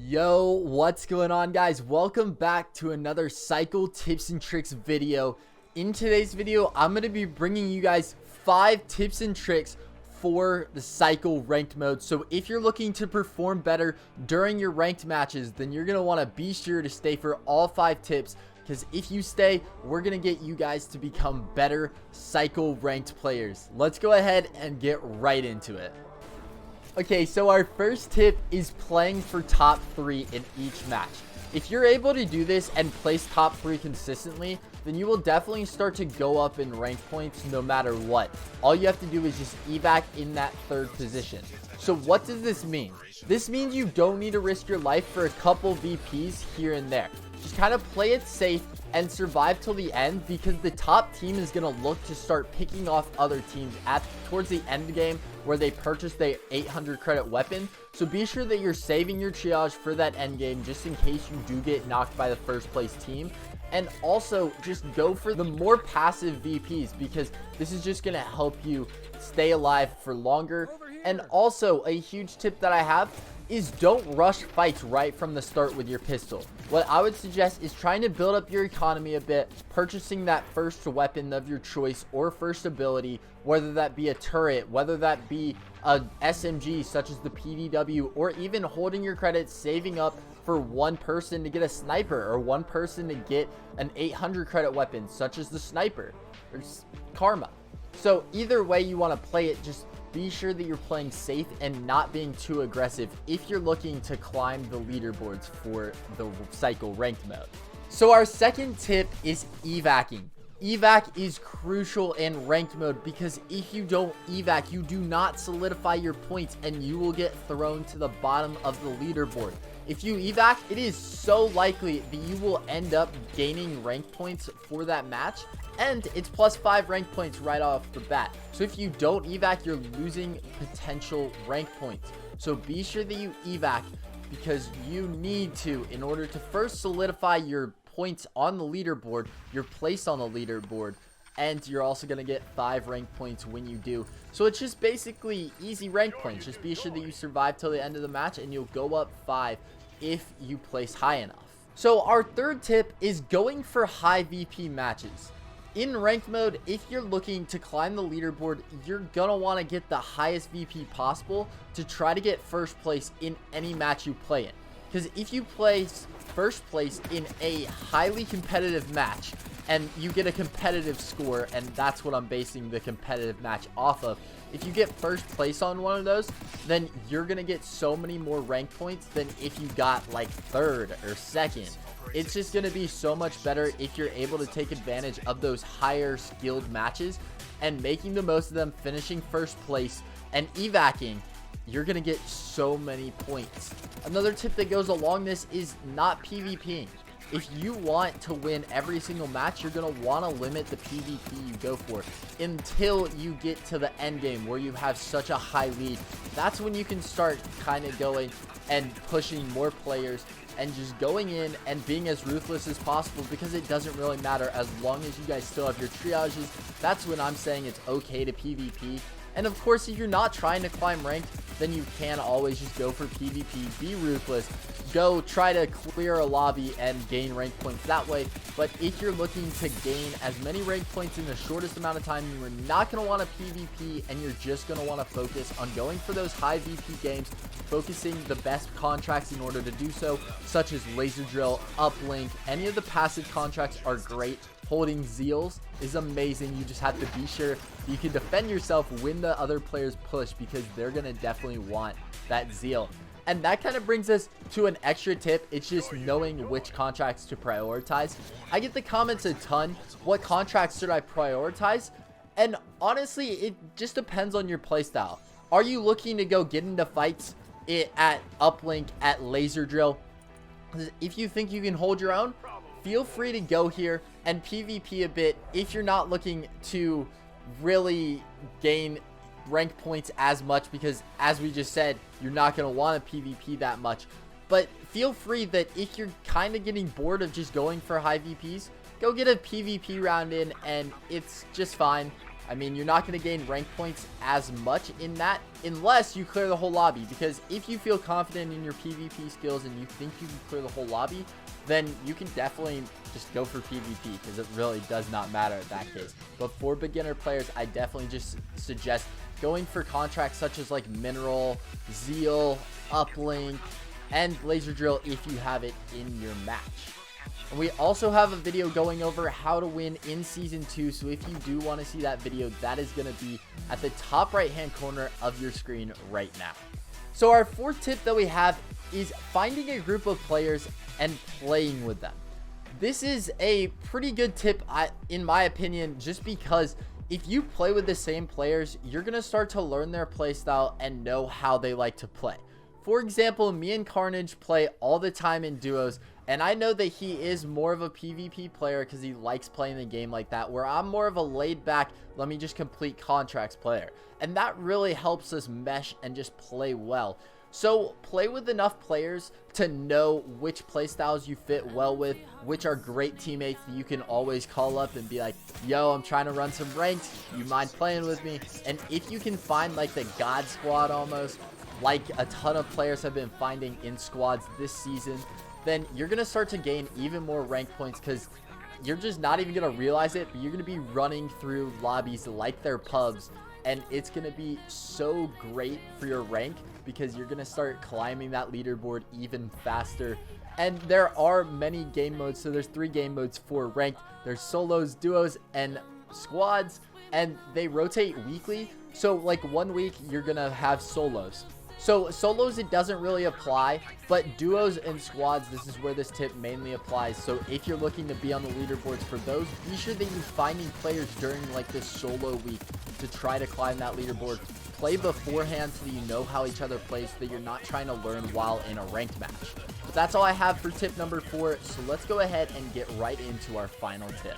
Yo, what's going on, guys? Welcome back to another cycle tips and tricks video. In today's video, I'm going to be bringing you guys 5 tips and tricks for the cycle ranked mode. So if you're looking to perform better during your ranked matches, then you're going to want to be sure to stay for all 5 tips, because if you stay, we're going to get you guys to become better cycle ranked players. Let's go ahead and get right into it. Okay, so our first tip is playing for top 3 in each match. If you're able to do this and place top 3 consistently, then you will definitely start to go up in rank points no matter what. All you have to do is just evac in that 3rd position. So what does this mean? This means you don't need to risk your life for a couple VPs here and there. Just kind of play it safe and survive till the end, because the top team is going to look to start picking off other teams towards the end game where they purchase their 800 credit weapon. So be sure that you're saving your triage for that end game just in case you do get knocked by the first place team. And also just go for the more passive VPs, because this is just going to help you stay alive for longer. And also a huge tip that I have is don't rush fights right from the start with your pistol. What I would suggest is trying to build up your economy a bit, purchasing that first weapon of your choice or first ability, whether that be a turret, whether that be a SMG such as the PDW, or even holding your credits, saving up for one person to get a sniper or one person to get an 800 credit weapon such as the sniper or Karma. So either way you want to play it, just be sure that you're playing safe and not being too aggressive if you're looking to climb the leaderboards for the cycle ranked mode. So our second tip is evacing. Evac is crucial in ranked mode, because if you don't evac, you do not solidify your points and you will get thrown to the bottom of the leaderboard. If you evac, it is so likely that you will end up gaining rank points for that match, and it's +5 rank points right off the bat. So if you don't evac, you're losing potential rank points. So be sure that you evac, because you need to, in order to first solidify your points on the leaderboard, your place on the leaderboard, and you're also going to get 5 rank points when you do. So it's just basically easy rank points. Just be sure that you survive till the end of the match and you'll go up 5 if you place high enough. So our third tip is going for high VP matches. In ranked mode, if you're looking to climb the leaderboard, you're gonna want to get the highest VP possible to try to get first place in any match you play in. Because if you place first place in a highly competitive match and you get a competitive score, and that's what I'm basing the competitive match off of, if you get first place on one of those, then you're gonna get so many more rank points than if you got like 3rd or 2nd. It's just gonna be so much better if you're able to take advantage of those higher skilled matches and making the most of them, finishing first place and evacing. You're gonna get so many points. Another tip that goes along this is not PvPing. If you want to win every single match, you're going to want to limit the PvP you go for until you get to the end game where you have such a high lead. That's when you can start kind of going and pushing more players and just going in and being as ruthless as possible, because it doesn't really matter as long as you guys still have your triages. That's when I'm saying it's okay to PvP. And of course, if you're not trying to climb ranked, then you can always just go for PvP, be ruthless, go try to clear a lobby and gain rank points that way. But if you're looking to gain as many rank points in the shortest amount of time, you are not going to want to PvP, and you're just going to want to focus on going for those high VP games, focusing the best contracts in order to do so, such as laser drill, uplink. Any of the passive contracts are great. Holding Zeals is amazing. You just have to be sure you can defend yourself when the other players push, because they're going to definitely want that Zeal. And that kind of brings us to an extra tip. It's just knowing which contracts to prioritize. I get the comments a ton, what contracts should I prioritize? And honestly, it just depends on your playstyle. Are you looking to go get into fights at uplink, at laser drill? If you think you can hold your own, feel free to go here and PvP a bit if you're not looking to really gain rank points as much, because as we just said, you're not going to want to PvP that much. But feel free that if you're kind of getting bored of just going for high VPs, go get a PvP round in and it's just fine. I mean, you're not going to gain rank points as much in that unless you clear the whole lobby, because if you feel confident in your PvP skills and you think you can clear the whole lobby, then you can definitely just go for PvP, because it really does not matter in that case. But for beginner players, I definitely just suggest going for contracts such as like Mineral, Zeal, Uplink, and Laser Drill if you have it in your match. And we also have a video going over how to win in Season 2, so if you do want to see that video, that is going to be at the top right hand corner of your screen right now. So our fourth tip that we have is finding a group of players and playing with them. This is a pretty good tip in my opinion, just because if you play with the same players, you're going to start to learn their playstyle and know how they like to play. For example, me and Carnage play all the time in duos, and I know that he is more of a PvP player because he likes playing the game like that, where I'm more of a laid back, let me just complete contracts player. And that really helps us mesh and just play well. So play with enough players to know which playstyles you fit well with, which are great teammates that you can always call up and be like, yo, I'm trying to run some ranks, you mind playing with me? And if you can find like the God squad almost, like a ton of players have been finding in squads this season, then you're going to start to gain even more rank points, because you're just not even going to realize it, but you're going to be running through lobbies like they're pubs, and it's going to be so great for your rank because you're going to start climbing that leaderboard even faster. And there are many game modes, so there's 3 game modes for ranked. There's solos, duos, and squads, and they rotate weekly. So like 1 week you're going to have solos. So solos, it doesn't really apply, but duos and squads, this is where this tip mainly applies. So if you're looking to be on the leaderboards for those, be sure that you're finding players during like this solo week to try to climb that leaderboard. Play beforehand so that you know how each other plays, so that you're not trying to learn while in a ranked match. But that's all I have for tip number 4, so let's go ahead and get right into our final tip.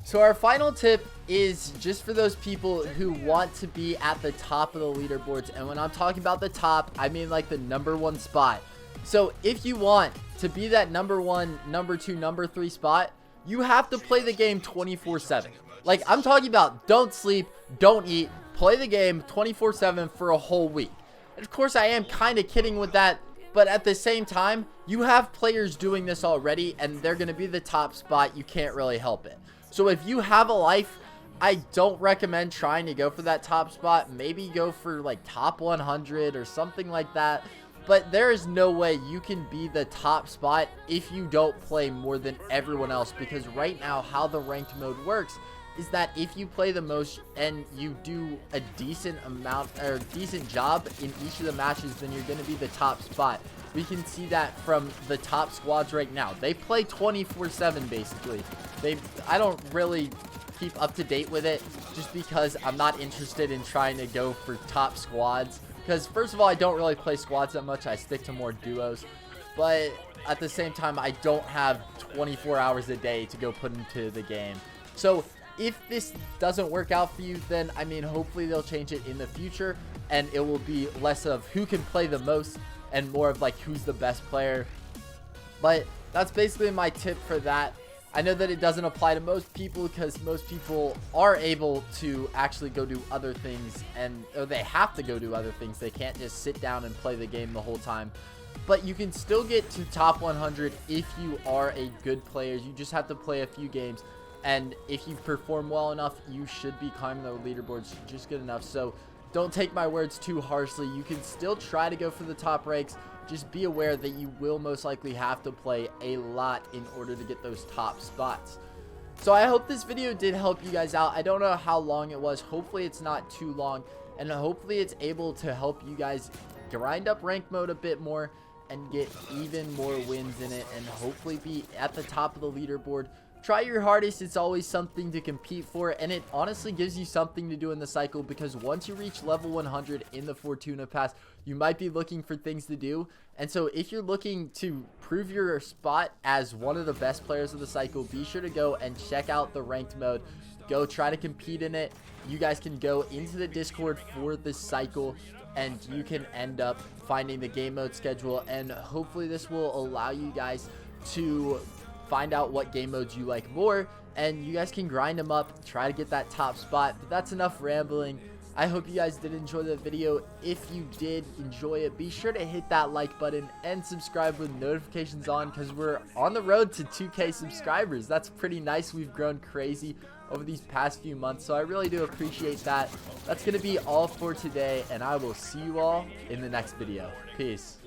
So our final tip is just for those people who want to be at the top of the leaderboards. And when I'm talking about the top, I mean like the #1 spot. So if you want to be that #1, #2, #3 spot, you have to play the game 24/7. Like I'm talking about, don't sleep, don't eat, play the game 24/7 for a whole week. And of course I am kind of kidding with that, but at the same time, you have players doing this already and they're going to be the top spot. You can't really help it. So if you have a life, I don't recommend trying to go for that top spot. Maybe go for like top 100 or something like that. But there is no way you can be the top spot if you don't play more than everyone else. Because right now, how the ranked mode works is that if you play the most and you do a decent amount or decent job in each of the matches, then you're going to be the top spot. We can see that from the top squads right now. They play 24/7 basically. I don't really keep up to date with it just because I'm not interested in trying to go for top squads. Because first of all, I don't really play squads that much. I stick to more duos. But at the same time, I don't have 24 hours a day to go put into the game. So if this doesn't work out for you, then I mean, hopefully they'll change it in the future and it will be less of who can play the most and more of like who's the best player. But that's basically my tip for that. I know that it doesn't apply to most people because most people are able to actually go do other things, or they have to go do other things. They can't just sit down and play the game the whole time. But you can still get to top 100 if you are a good player. You just have to play a few games. And if you perform well enough, you should be climbing the leaderboards just good enough. So don't take my words too harshly. You can still try to go for the top ranks. Just be aware that you will most likely have to play a lot in order to get those top spots. So I hope this video did help you guys out. I don't know how long it was. Hopefully it's not too long. And hopefully it's able to help you guys grind up rank mode a bit more and get even more wins in it. And hopefully be at the top of the leaderboard. Try your hardest. It's always something to compete for, and it honestly gives you something to do in the cycle, because once you reach level 100 in the Fortuna Pass, you might be looking for things to do. And so if you're looking to prove your spot as one of the best players of the cycle, be sure to go and check out the ranked mode. Go try to compete in it. You guys can go into the Discord for this cycle and you can end up finding the game mode schedule, and hopefully this will allow you guys to find out what game modes you like more, and you guys can grind them up, try to get that top spot. But that's enough rambling. I hope you guys did enjoy the video. If you did enjoy it, be sure to hit that like button and subscribe with notifications on, because we're on the road to 2K subscribers. That's pretty nice. We've grown crazy over these past few months, so I really do appreciate that. That's going to be all for today, and I will see you all in the next video. Peace.